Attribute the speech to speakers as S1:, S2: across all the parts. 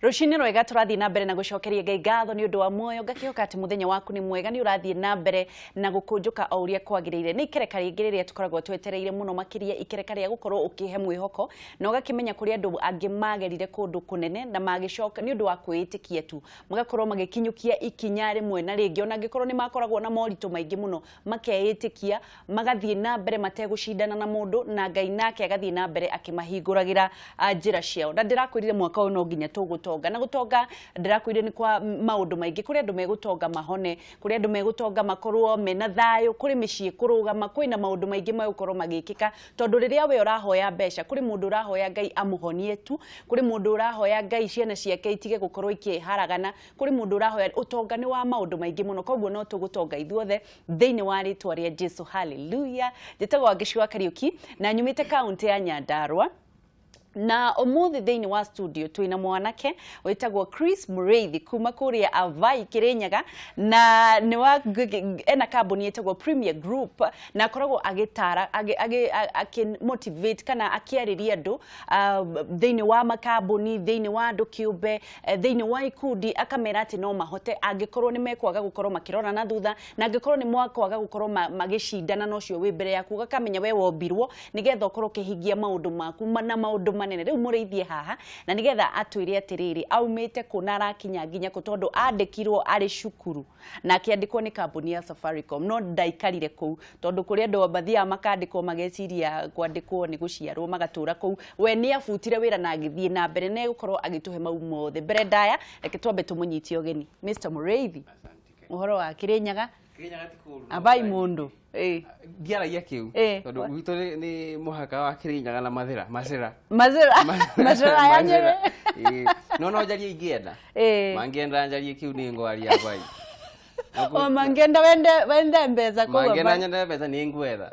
S1: Rushini rwega turathie na mbere na gucokeria Ngai ngatho ni undu wa muoyo ngakihoka ati muthenya waku ni mwega ni urathie na mbere na gukunjuka o uria kwagiriire ni ikereka ringi riria tukoragwo twetereire muno makiria ikereka ria gukorwo ukihe mwihoko na ugakimenya kuri andu angi magerire kundu kunene na magicoka ni undu wa kwitikia tu magakorwo magikinyukia ikinya rimwe na ringi ona ngikorwo ni makoragwo na moritu maingi muno makeitikia magathie na mbere mategucindana na mundu na Ngai nake agathie na mbere akimahinguragira njira ciao na ndirakwirire mwaka uyu no nginya tugutonga na gutonga ndirakwire ni kwa maundu maingi kuri andu megutonga mahone kuri andu megutonga makorwo mena thayo kuri micii kurugama kwina maundu maingi megukorwo magikika tondu riria we urahoya mbeca kuri mundu urahoya Ngai amuhonie tu kuri mundu urahoya Ngai ciana ciake itige gukorwo ikiharagana kuri mundu urahoya utonga ni wa maundu maingi muno koguo no tugutonga ithuothe thiini wa ritwa ria Jesu hallelujah njitagwo Ngicua Kariuki na nyumite kaunti ya Nyandarua na omuthi thiini wa studio twina mwanake witagwo Chris Mureithi kuma kuria Avai Kirinyaga na ni wa ena kambuni yetagwo Premier Group na koragwo agitara motivate kana akiariria andu thiini wa makambuni thiini wa andu kiumbe thiini wa ikundi akamera ati no mahote angikorwo ni mekwaga gukorwo makirona na thutha na angikorwo ni mwakwaga gukorwo magicindana no cio wi mbere yaku gakamenya we wombirwo nigetha ukorwo kihingia maundu maku na maundu manene riu Mureithi haha na nigetha atwire atiriri aumite kuna arakinya nginya kutondu andikirwo ari cukuru na akiandikwo ni kambuni ya Safaricom no ndaikarire ku tondu kuri andu bathia makandikwo mageciria kwandikwo ni guciarwo magatura ku we ni afutire wira na agithie na mbere ne gukorwo agituhe mau mothe mbere ndaya reke twambe tumunyitie ogeni Mr Mureithi uhoro wa Kirinyaga Avai mundu
S2: Giaragia kiu tondu gwito ni muhaka wa Kirinyaga na Macera
S1: ya Nyeri
S2: no njarie ingienda mangienda njarie kiu ni ngwari Avai
S1: o mangenda wende mbeza kwa
S2: mangenda nyenda mbeza ni ngwetha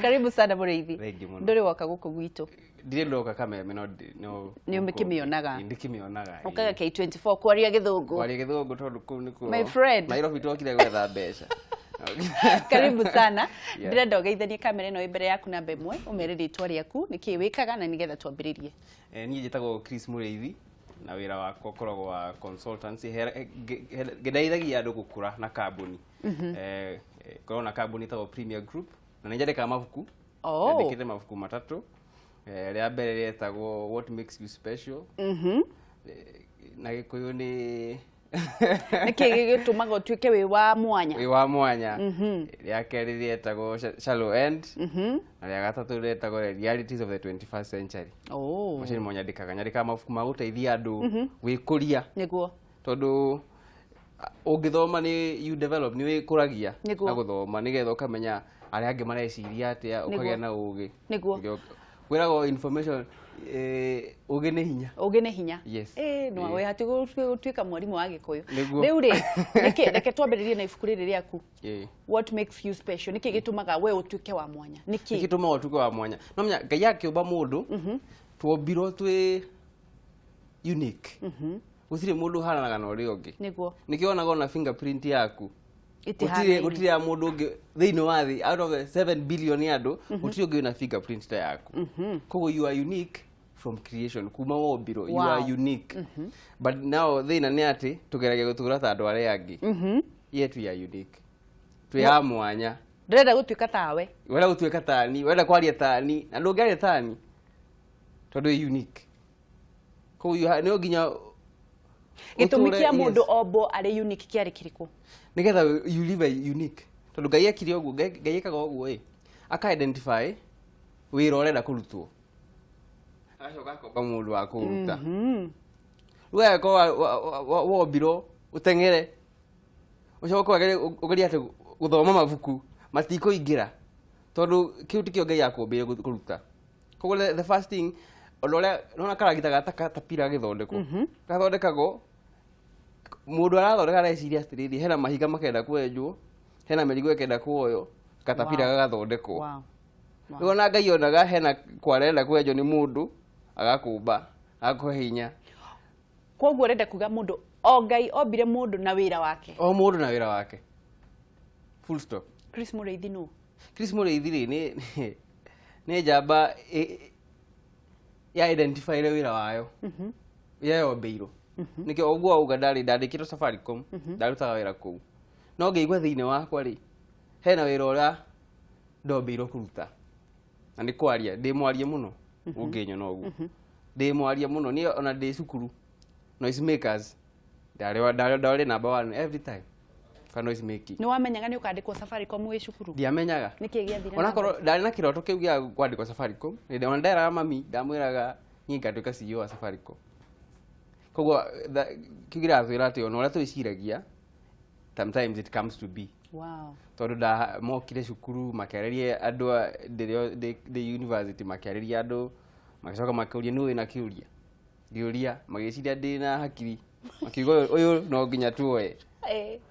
S1: karibu sana Mureithi nduri waka guku gwitu
S2: ndire ndoka Kameme no
S1: ni umikimionaga
S2: ndikimionaga
S1: ukaga K24 kwaria githungu
S2: tondu ku niko
S1: my friend
S2: Nairobi twokire gwetha mbeca
S1: karibu sana ndirenda ugeithanie kamera ino imbere yaku namba 1 umere ritwa riaku niki wikaga na nigetha twambiririe
S2: nie njitagwo Chris Mureithi na wira wakwa ukoragwo wa consultancy gedaithagia andu gukura na kambuni korwo na kambuni tagwo Premier Group na ninjandika mabuku ndikite mabuku matatu ria mbere rietagwo What Makes You Special na gikuyu ni
S1: niki gitumaga utwike wi wa mwanya
S2: ria keri rietagwo Shallow End na ria gatatu rietagwo Realities of the 21st Century machini nyandika mabuku ma guteithia andu gwikuria
S1: niguo
S2: tondu ungithoma ni you develop ni wikuragia na guthoma nigetha ukamenya aria angi mareciria atia ukagia na ugi
S1: niguo
S2: kwirago information ugi ni hinya yes
S1: no we hati gutwika mwarimu wa Gikuyu riu ri reke twambiririe na ibuku riri riaku What Makes You Special niki gitumaga we utwike wa mwanya niki
S2: gitumaga utwike wa mwanya no menya Ngai akiumba mundu twombirwo twi unique gutire mundu haranaga na uri ungi
S1: niguo
S2: nikionaga na fingerprint yaku gutire ya mundu ungi thiini wa thi out of 7 billion andu gutire ungi na fingerprint ta yaku koguo you are unique from creation kuma wombiro you are unique but now thina ni ati tugerage gutura ta andu aria angi yet we are unique twi ya mwanya
S1: ndrenda gutwika tawe
S2: wenda gutwika tani wenda kwaria tani na ndungiaria tani tondu unique koguo ni nginya
S1: gitumikia mundu ombo ari unique kiari kiriku
S2: nigetha you live unique tondu Ngai akiri oguo Ngai ekaga oguo aka identify wira urenda kurutwo agacoka akomba mundu wa kuruta ruga ko wombiro utengere ucoka ugeria ati guthoma mabuku matiko ingira tondu kiu tikio Ngai akombire kuruta koguo the first thing nona karagita gatapira githondeko gathondekagwo mundu arathondeka reciria atiriri hena mahiga makenda kwenjwo hena merigo ekenda kuoyo katapira gagathondekwo riu na Ngai onaga hena kwarenda kwenjwo ni mundu agakumba akuhe hinya
S1: koguo renda kuga mundu o Ngai ombire mundu na wira wake
S2: mundu na wira wake full stop
S1: Chris Mureithi no
S2: Chris Mureithi ni njamba ya identify wira wayo yeo beiro niki ogwo auga ndandikirwo Safaricom ndarutaga wira kuu no ngeigua thiine wakwa ri hena wira uria ndombeirwo kuruta na ni kwaria ndi mwarie muno ungenyo noguo ndi mwarie muno ni ona ndi cukuru noise makers ndari number 1 every time for noise making
S1: ni wamenyaga ni ukandikwo Safaricom wi cukuru
S2: ndiamenyaga
S1: niki giathira
S2: ona korwo ndari na kiroto kiu gia kwandikwo Safaricom ndi ona ndera mami ndamwiraga nyinga tuka CEO wa Safaricom koguo kigira twira ati ona uria twiciragia sometimes it comes to be
S1: wow
S2: tondu nda mokire cukuru makiarerie andu the university makiarerie andu magicoka makiuria ni wina kiuria ngiuria magiciria ndi na hakiri makiuga uyu no nginya tuoe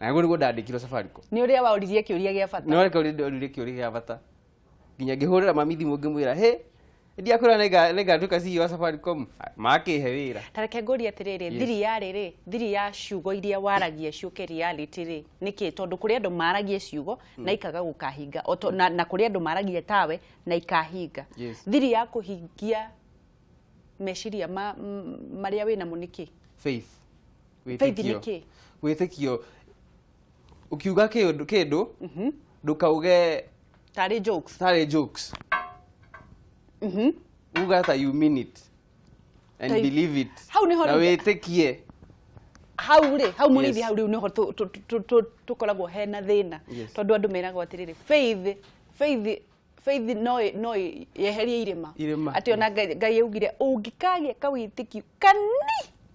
S2: na guo niguo ndandikirwo Safaricom
S1: ni uria wauririe kiuria gia bata
S2: ni uria kiuria gia bata nginya ngihurira mami thimu ngimwira he ndiakwira nega tuka CEO wa Safaricom makihe wira
S1: tareke ngori atiriri thiri ya riri thiri ya ciugo iria waragia ciuke reality ri niki tondu kuri andu maragia ciugo na ikaga gukahinga na kuri andu maragia tawe na ikahinga thiri ya kuhingia meciria maria wina muniki
S2: faith
S1: niki
S2: witikio ukiuga kindu ndukauge
S1: tari jokes
S2: uga ta you mean it and believe it na witikie
S1: hau murithi hau riu niho tukoragwo hena thina tondu andu meragwo atiriri faith no yeherie irima ati ona Ngai augire ungikagia kawitikio kani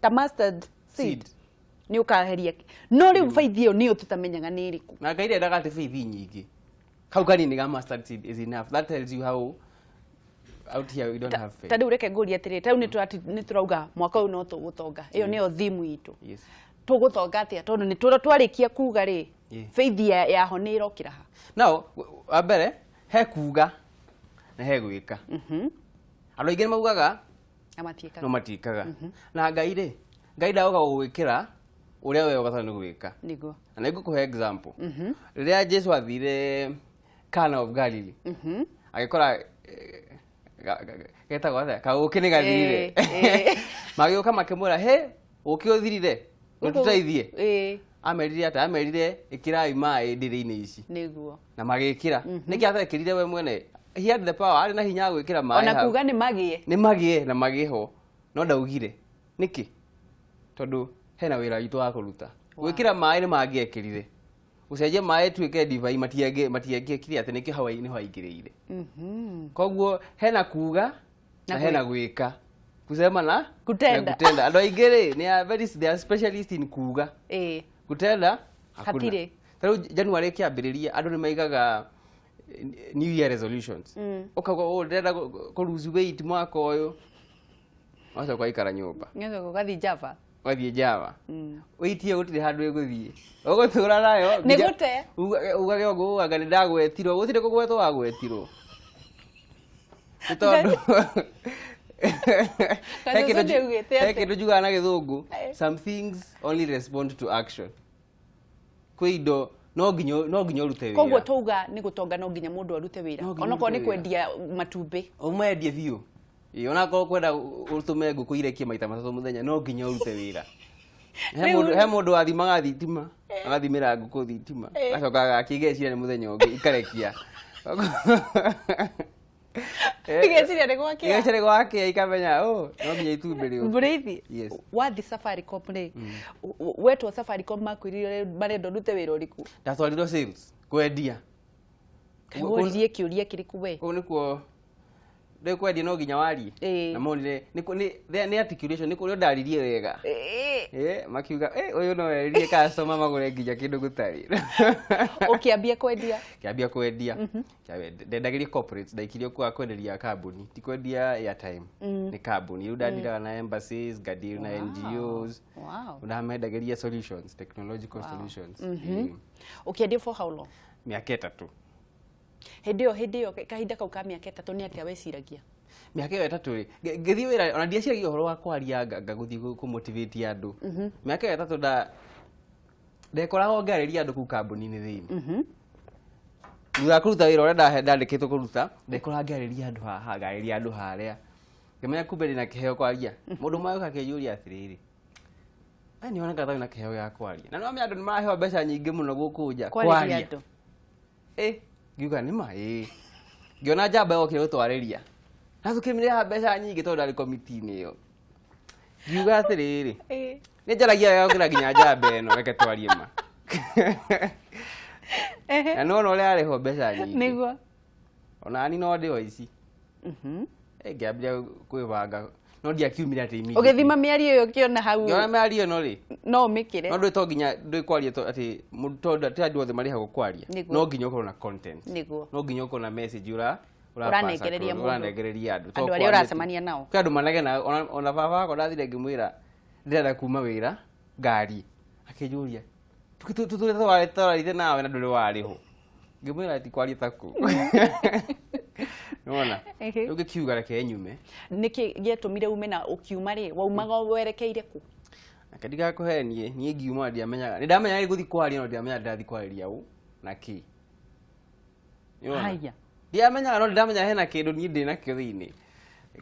S1: ta mustard seed ni ukaheria no riu faith iyo ni utamenyaga ni iriku
S2: na Ngai endaga ati faith nyingi kau kanini ga mustard seed is enough. That tells you how out here we don't have faith.
S1: Tadi ureke ngori atiriri tau ni turauga mwaka uyu no tugutonga iyo niyo thimu itu tugutonga atia tondu ni twarikia kuga ri faith ya ho ni irokira ha
S2: now abere he kuga na he gwika andu aingĩ maugaga no matikaga na Ngai ndauga gwikira uria we ugatha ni gwika
S1: niguo
S2: na ngũkũhe example riria Jesu athire Cana of Galilee agikora getagwo atĩa kaũkĩ nĩ gathirire magĩũka makĩmwĩra he ũkĩ ũthirire ũtũteithie amerire atĩ amerire ĩkĩrai maĩ ndĩrĩ-inĩ ici
S1: nĩguo
S2: na magĩkĩra nĩkĩ atekĩrire we mwene he had the power arĩ na hinya wa gwĩkĩra maĩ
S1: ona kuga nĩ magĩe
S2: na magĩho no ndaugire nĩkĩ tondu hena wĩra witũ wa kũruta gwĩkĩra maĩ nĩ mangĩekĩrire ucenjie maĩ tuĩke divai matiangĩekire atĩ nĩkĩo hawaii nĩ haingĩrĩire koguo hena kuga na hena gwĩka kusema na
S1: kutenda
S2: andũ aingĩ rĩ they are specialist in kuga kutenda
S1: hatire
S2: tarĩu January kĩambĩrĩria andũ nĩ maigaga New Year resolutions ukauga ndĩrenda kũ-lose weight mwaka ũyũ wacoka ũgaikara nyũmba
S1: ũgathiĩ Java
S2: wathiĩ Java wĩitie gũtirĩ handũ ĩgũthiĩ ũgũtũra nayo
S1: nĩgũte
S2: ugage ũguo anga nĩ ndagwetirwo gũtirĩ kũgwetwo wagwetirwo tondũ he kĩndũ njugaga na gĩthũngũ some things only respond to action kwĩ indo no nginya ũrute wĩra
S1: koguo tauga nĩ gũtonga no nginya mũndũ arute wĩra onakorwo nĩ kwendia matumbĩ
S2: ũmendie biũ onakorwo kwenda ũtũme ngũkũ irekie maita matatũ mũthenya no nginya ũrute wĩra he mũndũ wathimaga thitima agathimĩra ngũkũ thitima acokaga akĩgeciria nĩ mũthenya ũngĩ ikarekia
S1: igeciria nĩ
S2: gwakĩa ikamenya no nginya itumbĩ rĩu
S1: Muriithi wathi Safaricom rĩ wetwo Safaricom makwĩrire marenda ndute wĩra ũrĩkũ
S2: ndatwarirwo sales kwendia
S1: ũrie kĩũria kĩrĩkũ we
S2: kũu nĩkuo ndikwendia no nginya warie na monire nĩ articulation nĩ kũrĩa ndaririe wega makiuga ũyũ no eririe customer magũre nginya kĩndũ gũtarĩ
S1: ũkĩambia
S2: kwendia ndendagĩria corporates ndaikirio kwa kwenderia kambuni ti kwendia airtime nĩ kambuni rĩu ndandiraga na embassies ngadir na NGOs ndamendagĩria solutions technological solutions
S1: ũkĩendia for how long
S2: mĩaka 3
S1: hĩndĩ ĩyo kahinda kau ka mĩaka 3 nĩ atĩa weciragia
S2: mĩaka ĩyo 3 rĩ ngĩthiĩ wĩra ona ndiaciragia ũhoro wa kwaria ngagũthiĩ kũmotivate andũ mĩaka ĩyo 3 ndekoraga ngarĩria andũ kũu kambuni-inĩ thĩinĩ thutha kũruta wĩra ũrĩa ndandĩkĩtwo kũruta ndekoraga ngarĩria andũ haha ngarĩria andũ harĩa Kemenya kumbe ndina kiheo kwaria mundu mayoka kiyuria atiriri ani ona gathawi na kiheo ya kwaria na no amya andu nimarahewa mbeca nyingi muno gukuja kwaria ngiuga nima ngiona njamba yokire gutwariria na tukimire mbeca nyingi tondu ndari komiti-ini iyo ngiuga atiriri ni njaragia yokira nginya njamba ino reke twarie ma na no uria ariho mbeca nyingi
S1: niguo
S2: ona ni no ndio ici ngiambia kwibanga no ndiakiumire ati imi
S1: ugithima miario iyo kiona hau
S2: ngiona miario no ri
S1: no mikire
S2: no ndito nginya ndikwaria ati mundu ti andu othe mari ha gukwaria no nginya ukorwo na content
S1: niguo
S2: no nginya ukorwo na message
S1: uranegereria mundu
S2: uranegereria
S1: andu aria uracemania nao
S2: kwa andu manage na ona baba wako ndathire ngimwira ndirenda kuma wira ngari akijuria tutwarite nawe na nduri wariho ngimwira ati kwaria taku nona ugikiuga reke nyume
S1: niki gietumire ume na ukiuma ri waumaga werekeire ku
S2: akadiga kuhenie nie ngiuma ndiamenyaga ni ndamenya ni guthi kwaria no ndiamenya ndathi kwariria u na ki
S1: haya
S2: ndiamenyaga no ndamenya hena kindu nie ndina kio thiini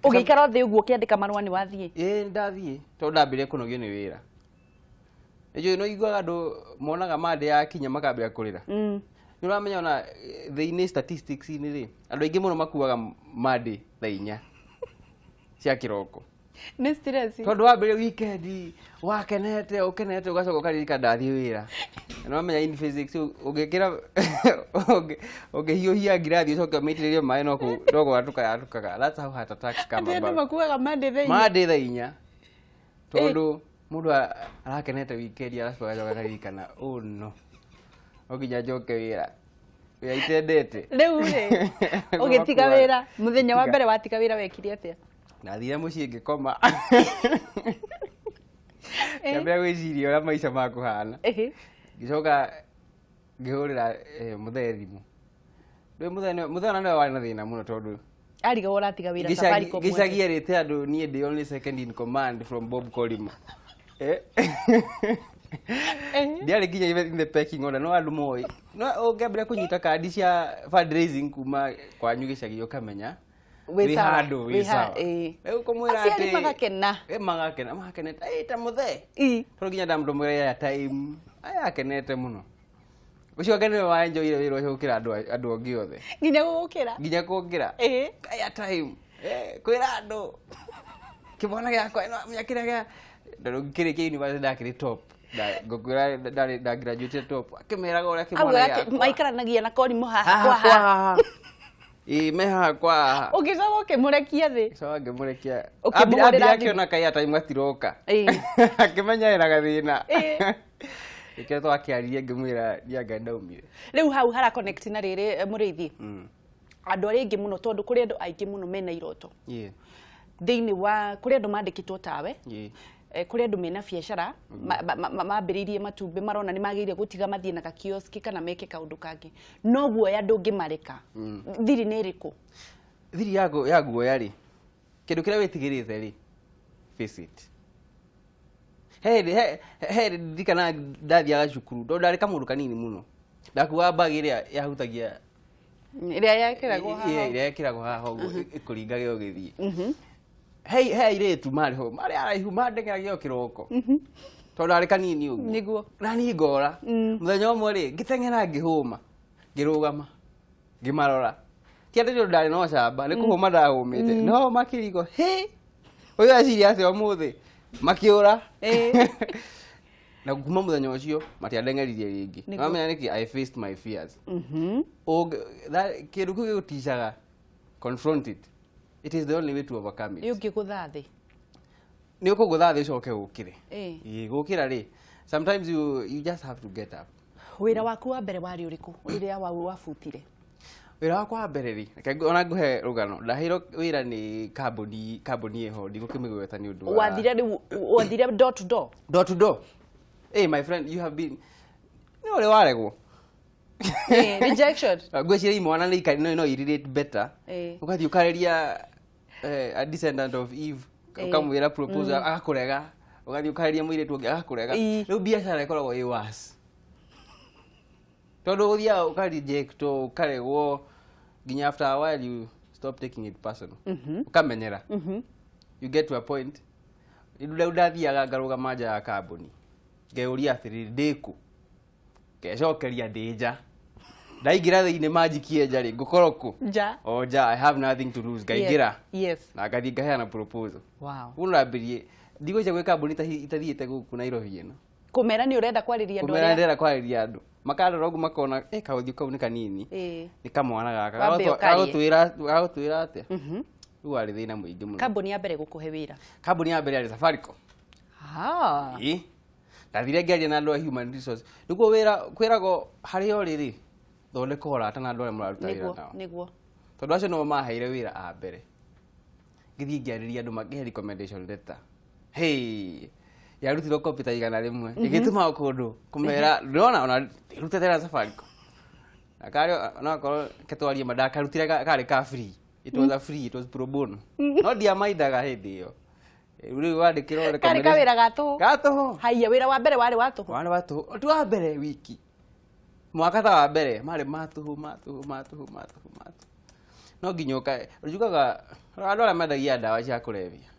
S1: ugikara thi uguo kiandika marua ni wathie
S2: ndathie to ndambire kunogio ni wira ejo no igwaga andu monaga mande ya kinya makambira kurira ni uramenya ona the statistics ni ri andu aingi muno makuaga mande thaa 4 cia kiroko
S1: ni stress
S2: tondu wambire weekend wakenete ukenete ugacoka ukaririka ndathi wira no uramenya in physics ugikira ugihiuhia ngirathi ucoke umeitiririe mai no ku atukaga that's how heart attacks come about
S1: makuaga mande thaa 4
S2: mande thaa 4 tondu mundu arakenete weekend aracoka akaririkana oh no oginya njoke wira ya itendete
S1: riu ri ugitiga wira muthenya wa mbere watiga wira wekire atia
S2: nathire mucii ngikoma ngambia gwiciria uria maica makuhana ngicoka ngihurira muthee thimu ndwi muthee niwe wari na thina muno tondu
S1: ariga uratiga wira safari ko
S2: gicagia rite andu nie the only second in command from Bob Colima ndiari nginya in the pecking order no andu moi no ungambira kunyita kandi cia fundraising kuma kwanyu gicagi ukamenya we handu we sawa ukamwira ati magakenete ta muthe to nginya ndamdomwira ya time akenete muno ucio ngene wa enjoy ile wira ucio ukira andu ongi othe nginya gukira ya time kwira andu kibona giakwa no myakira ga ndorokire ki university ndakiri top ngokura da graduate top akimeraga uria kibona giakwa
S1: maikaranagia na koni muhaha kwa
S2: meha kwa
S1: ugicoka ukimurekia thi
S2: so ngimurekia abira akiona kai time atiroka akimenya ira gathina iketo akiaria ngimwira ndianga ndaumire
S1: riu hau hara connect na riri muriithi andu ari ingi muno tondu kuri andu aingi muno mena iroto thiini wa kuri andu mandikitwo tawe kuri andu mena biacara mambiririe matumbi marona ni magiire gutiga mathie na kioski kana meke kaundu kangi no guoya ndungimarika thiri ni riku
S2: thiri ya guoya ri kindu kiria witigirite ri face it hey dikana ndathiaga cukuru ndo ndarĩ kamundu kanini muno ndakuaga bagi iria yahutagia
S1: iria
S2: yekiragwo haha ũguo ĩkũringage ũgĩthiĩ hey airĩtu marĩ ho marĩ araihu mandengeragia o kĩroko tondũ ndarĩ kanini ũguo
S1: niguo
S2: na niĩ ngora mũthenya ũmwe rĩ ngĩteng'era ngĩhũma ngĩrũgama ngĩmarora ti atĩ tondũ ndarĩ na ũcamba nĩ kũhũma ndahũmĩte no makĩrigo ũyũ eciria atĩ ũmũthĩ makiura na kuma muthenya ucio matiandengeririe ringi namenya niki I faced my fears kindu kiu guticaga confront it is the only way to overcome it
S1: yuki guthathi
S2: ni ukuguthathi ucoke gukire gukira ri sometimes you just have to get up
S1: wira waku wa mbere wari uriku riria wabutire
S2: wira wakwa wa mbere ri ona nguhe rugano ndahiro wira ni kambuni eho ndigukimigweta ni undu
S1: wathire door to door
S2: hey my friend you have been no le waregwo
S1: rejection
S2: gwecire imwana ni ikari no irrelate better ukathi ukareria a descendant of Eve ukamwira proposal agakurega ukathi ukareria muiretu ungi agakurega riu biacara ikoragwo i worse tondu uthia ukareject ukaregwo ginya after a while you stop taking it personal ukamenyera you get to a point iduda udathiaga ngarugama nja ya kambuni ngeuria atiriri ndiku ngecokeria ndinja ndaingira thiini manjikie nja ri ngukoroku
S1: nja
S2: I have nothing to lose ngaingira
S1: yes
S2: na ngathi ngaheana proposal
S1: wow
S2: unaambirie ndigũicia gwĩ kambuni itathiĩte gũkũ Nairobi ĩno
S1: kumera ni urenda kwariria andu
S2: kumera ndĩrenda kwarĩria andũ makarora ũguo makona kaũthiũ kau nĩ kanini nĩ kamwana gaka gagũtwĩra atĩa rĩu arĩ thĩna mũingĩ mũno
S1: kambuni ya mbere gũkũhe wĩra
S2: kambuni ya mbere arĩ Safaricom ndathire ngĩaria na andũ a human resource nĩguo wĩra kwĩragwo harĩa ũrĩ thondeka ũrata na andũ arĩa mũraruta wĩra nao
S1: nĩguo
S2: tondũ acio nĩo maheire wĩra a mbere ngĩthiĩ ngĩarĩria andũ makĩhe recommendation letter yarutirwo copy ta igana rĩmwe ĩgĩtũma kũndũ kũmera ndĩrona ona rutete na Safaricom na karĩ no korwo ketwarie madakarutire karĩ ka free it was a free, it was pro bono no ndiamaidaga hĩndĩ ĩyo rĩu wandĩkĩrwo
S1: karĩ kawĩra gatũhũ haiya wĩra wa mbere warĩ watũhũ
S2: tu wa mbere wiki mwaka ta wa mbere marĩ matũhũ no nginya ũjugaga andũ arĩa mendagia ndawa cia kũrebia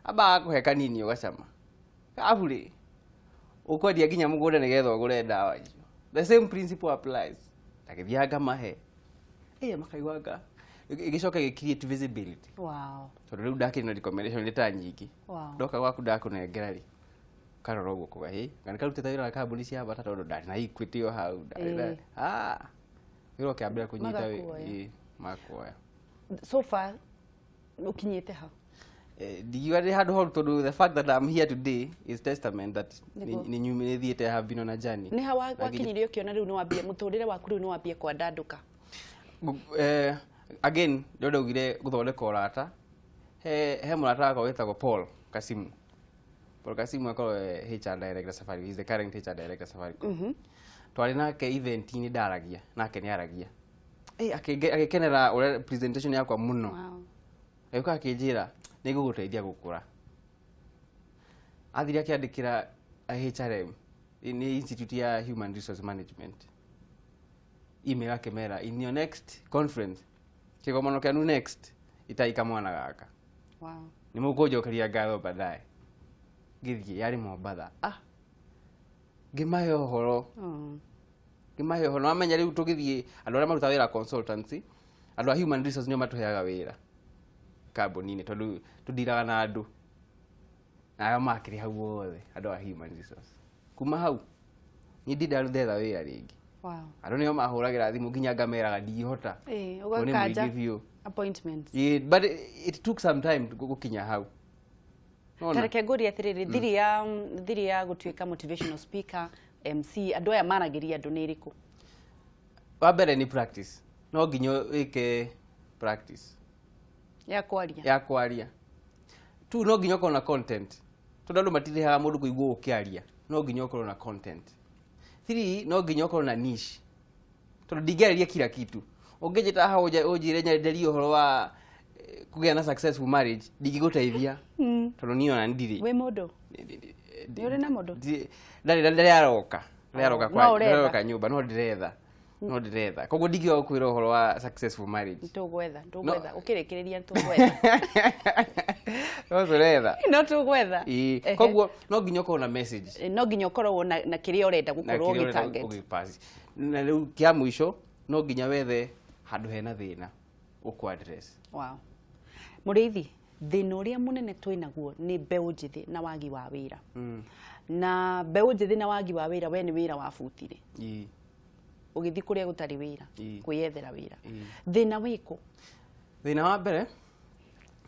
S2: ambaga kũhe kanini ũgacama abure ukwendia nginya mũgũnda nĩgetha ũgũre ndawa icio the same principle applies ndagĩthianga mahe makaiguanga ĩgĩcoka gĩ-create visibility
S1: wow
S2: tondũ rĩu ndakĩrĩ na recommendation letter nyingĩ
S1: wow
S2: ndoka gwaku ndakũnengera rĩ karora ũguo kuga kana karutĩte wĩra wa kambuni cia bata tondũ ndarĩ na equity o hau wĩra ũkĩambĩra kũnyita makuoya
S1: so far ũkinyĩte hau
S2: ndigiwa rĩ handũ horu tondũ the fact that I'm here today is testament that nĩ thiĩte have been on a journey
S1: nĩ hawa wakinyirio kĩona rĩu nĩ wambia mũtũrĩre waku rĩu nĩ wambia kwandandũka
S2: again ndaugire gũthondeka ũrata he mũrata wakwa wĩtagwo Paul Kasimu akorwo HR director Safaricom, he's the current HR director Safaricom twarĩ nake event-inĩ ndaragia nake nĩ aragia agĩkenera ũrĩa presentation yakwa mũno yuka akĩnjĩra nĩ ngũgũteithia gũkũra athire akĩandĩkĩra HRM nĩ Institute ya Human Resource Management email akĩmera in your next conference kĩgomano kĩanyu next itaika mwana gaka nĩ mũkũnjokeria ngatho baadaye ngĩthiĩ yarĩ Mombatha ngĩmahe ũhoro no amenya rĩu tũgĩthiĩ andũ arĩa maruta wĩra consultancy andũ a human resource nĩo matũheaga wĩra kambuni-inĩ tondũ tũndiraga na andũ nayo makĩrĩ hau othe andũ a human resource kuma hau niĩ ndaruthetha wĩra rĩngĩ andũ nĩo mahũragĩra thimũ nginya ngameraga ndihota
S1: ũgakanja appointments
S2: but it took some time gũkinya hau
S1: tareke ngũria atĩrĩrĩ thiri ya gũtuĩka motivational speaker MC andũ aya managĩria andũ nĩ ĩrĩkũ
S2: wa mbere nĩ practice no nginya wĩke practice
S1: ya kwaria
S2: tu no nginya ũkorwo na content tondũ andũ matirĩhaga mũndũ kũigua ũkĩaria no nginya ũkorwo na content 3 no nginya ũkorwo na niche tondũ ndingĩarĩria kila kitu ũngĩnjĩta haha ũnjĩre nyenderie ũhoro wa kũgĩa na successful marriage ndingĩgũteithia tondũ niĩ ona ndirĩ
S1: wĩ mũndũ nĩ ũrĩ na mũndũ
S2: ndarĩ aroka nyũmba no ndiretha koguo ndingĩoa gũkwĩra ũhoro wa successful marriage
S1: tũgwetha ũkĩrĩkĩrĩria tũgwetha
S2: no tũretha
S1: no tũgwetha
S2: koguo no nginya ũkorwo na message
S1: no nginya ũkorwo na kĩrĩa ũrenda gũkorwo ũgĩtarget
S2: na rĩu kĩa mũico no nginya wethe handũ hena thĩna ũkũ-address
S1: mũrĩithi thĩna ũrĩa mũnene twĩnaguo nĩ mbeũ njĩthĩ na wagi wa wĩra na mbeũ njĩthĩ na wagi wa wĩra we nĩ wĩra wa butire ũgĩthiĩ kũrĩa gũtarĩ wĩra kwĩyethera wĩra thĩna wĩkũ
S2: thĩna wa mbere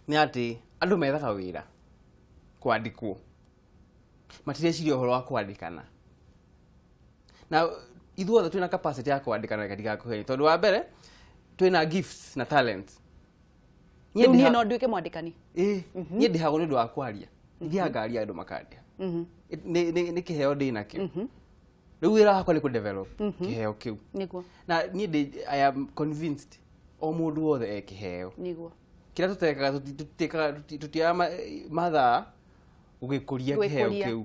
S2: nĩ atĩ andũ methaga wĩra kwandĩkwo matireciria ũhoro wa kwandĩkana na ithuothe twĩna capacity ya kwandĩkana katika kũheni tondũ wa mbere twĩna gifts na talents
S1: niĩ no nduĩke mwandĩkani
S2: niĩ ndĩhagwo nĩ ũndũ wa kwaria thiaga ngaria andũ makandia nĩ kĩheo ndĩ nakĩo rĩu wĩra wakwa nĩ kũ-develop kĩheo kĩu na niĩ I am convinced o mũndũ wothe kĩheo kĩrĩa tũtekaga tũtiaga mathaa gũgĩkũria kĩheo kĩu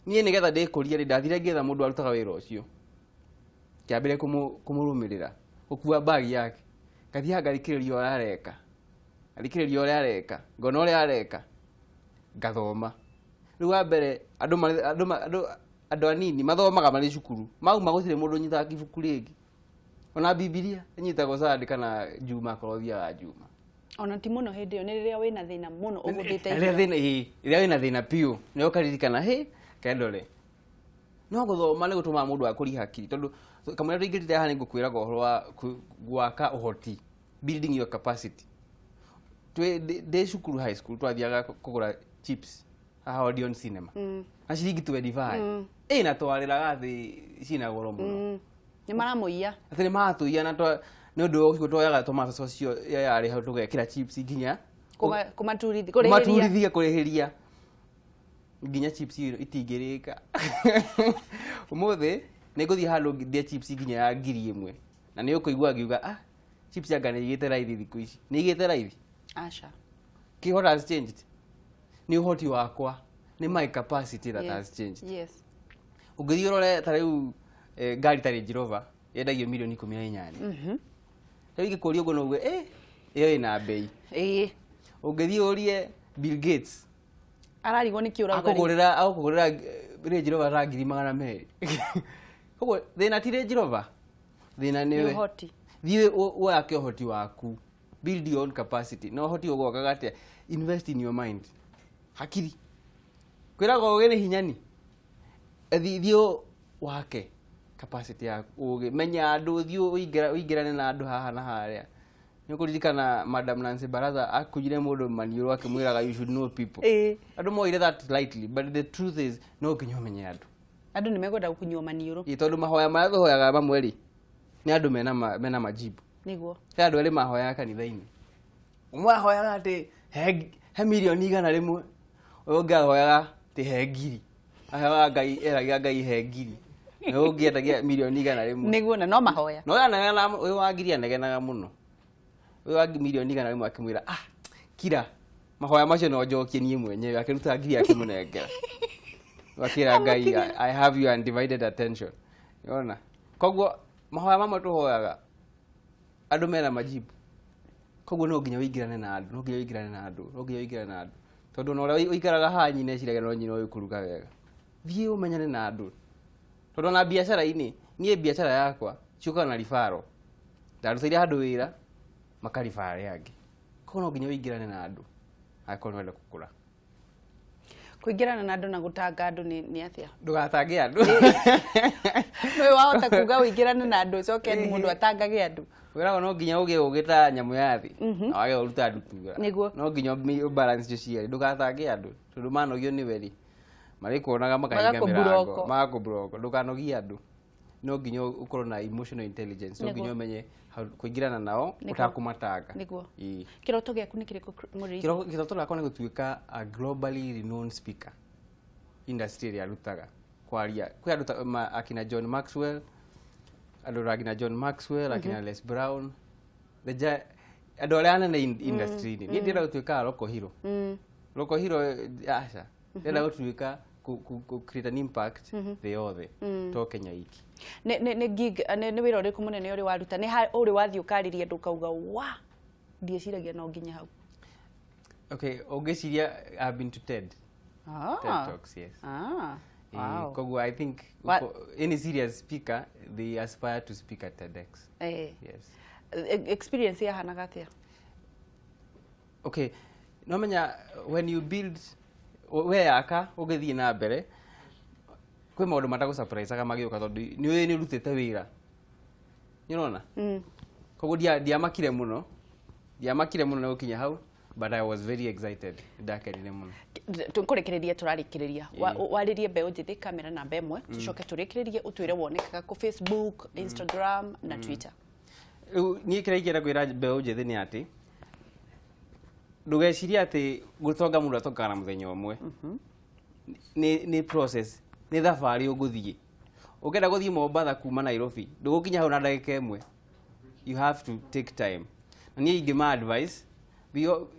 S2: niĩ nĩgetha ndĩkũria ndathire ngĩetha mũndũ arutaga wĩra ũcio kĩambĩre kũmũrũmĩrĩra gũkua bagi yake ngathiaga ngarikĩrĩria ũrĩa areka Arikiriria uria areka, ngona uria areka, ngathoma. Riu wa mbere andu anini mathomaga marĩ cukuru. Mauma gũtirĩ mũndũ ũnyitaga ibuku rĩngĩ. Ona Bibilia nyitagwo Sunday kana Juma korothia wa Juma.
S1: Ona ti muno hindi yo ni riria wina thina muno uguthite
S2: riria wina thina piu ni ukaririkana kendore. No guthoma ni gutuma mundu akuri hakiri tondu kamwe ringirite haha ni ngukwiraga uhoro wa gwaka uhoti, building your capacity. De cukuru high school twathiaga kugura chips haha Odeon Cinema. Na ciringi 25. Na twariraga thi cina goro muno.
S1: Ni maramuia.
S2: Ati ni matuia na twa ni undu wa twoyaga tomato sauce cio yari hau tugekira chips nginya kumaturithia kurihiria nginya chips itingirika. Umuthi ni nguthii handu ndia chips nginya ya 1000 na ni ukuigua ngiuga chips yanga ni igite raithi thiku ici ni igite raithi
S1: acha
S2: what has changed ni uhoti wakwa ni my capacity that has changed.
S1: Yes.
S2: Ugithi urore ta riu ngari ta Range Rover yendagio milioni 18. Riu gikuria uguo no iyo ina bei. Ugithi urie Bill Gates
S1: ararigwo ni kiura
S2: akugurira Range Rover ra 200,000. Koguo thina ti Range Rover, thina niwe
S1: uhoti.
S2: Thiwe wake uhoti waku, build your own capacity. No uhoti ugokaga atia, invest in your mind. Hakiri kwirago uge ni hinyani thio wake capacity yaku uge menya andu thio uingirane na andu haha na haria. Ni kuririkana Madam Nancy Baraza akujire mundu maniuru akimwiraga you should know people. Andu moire that lightly, but the truth is no kinyo menye andu
S1: ni megwenda kunywa maniuru
S2: tondu mahoya maya thuhoyaga mamweri ni andu mena majibu
S1: niguo
S2: he andu eri mahoya kanitha-ini umwe ahoyaga ati he milioni 100 uyu ungi ahoyaga ti he ngiri ahoyaga Ngai eragia Ngai he ngiri na uyu ungi endagia milioni 100
S1: niguo na no mahoya
S2: no anegena uyu wa ngiri anegenaga muno uyu wa milioni 100 akimwira kira mahoya macio no njokie nie mwenyewe akiruta ngiri akimunengera wakira Ngai I have your undivided attention. Yona koguo mahoya mamwe tuhoyaga andu mena majibu. Koguo no nginya uingirane na andu tondu no ria uikaraga hanyi ne cirage no nyino ukuruga wega thie umenyane na andu tondu na biashara ini nie biashara yakwa ciuka na rifaro ndaruthiria handu wira makarifare yangi koguo no nginya uingirane na andu akorwo wenda gukura.
S1: Kuingirana na andu na gutanga andu ni atia
S2: ndugatange andu
S1: no wahota kuga uingirane na andu coke ni mundu atangage andu
S2: wira no nginya uge ugita nyamu yathi na wage uruta andu tuga no nginya balance jo ciari ndugatange andu tondu manogio ni weri mari kuonaga makainga mirango magakubuloko ndukanogia andu no nginya ukorwo na emotional intelligence no nginya umenye kuingirana nao utakumatanga
S1: niguo kiroto giaku ni kiriko muri
S2: kiroto gakwa ni gutuika a globally renowned speaker industry ya rutaga kwaria kwi andu akina John Maxwell akina Les Brown andu aria anene industry ni ndira gutuika local hero acha ndira gutuika ku create an impact the other to Kenya iki
S1: ne gig ne wira uriku munene uri waruta ni uri wathi ukariria ndukauga wa ndieciragia no nginya hau.
S2: Okay, ugeciria I've been to TED Talks, yes. Wow. Kogu I think any serious speaker they aspire to speak at TEDx. Yes.
S1: Experience ya hana gatia.
S2: Okay, no menya when you build we yaka ugethi na mbere kwi maundu matagu surprise kama gioka tondu ni urutite wira you know na kogu ndiamakire muno na gukinya hau but I was very excited ndakenire muno
S1: tukurekereria turarikiriria waririe mbeu njithi kamera namba 1 tucoke turikiririe utwire wonekaga ku Facebook, Instagram na Twitter.
S2: Ni kireikira kwira mbeu njithi ni ati ndugeciria ati gutonga mundu atokaga na muthenya umwe ni process ni thabari uguthie ukenda guthie Mombasa kuma Nairobi ndugukinya hau na ndagika imwe you have to take time na ni ingima advice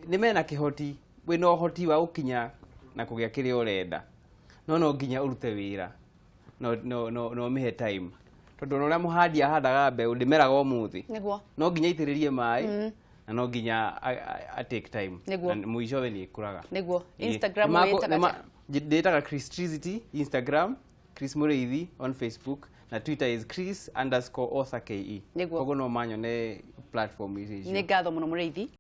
S2: ni mena kihoti we no hoti wa ukinya na kugia kiri urenda no nginya urute wira no mihe time tondu no ria muhandi ahandaga mbeu ndimeraga umuthi
S1: niguo
S2: no nginya itiririe mai na no nginya a take time
S1: Nĩguo.
S2: na muicowe ni ikuraga
S1: Nĩguo. Instagram wĩtaga
S2: ndĩtaga Christricity Instagram, Chris Mũrĩithi on Facebook, na Twitter is Chris_author KE.
S1: Nĩguo.
S2: Koguo no manyone platform ici.
S1: nĩ ngatho mũno Mũrĩithi.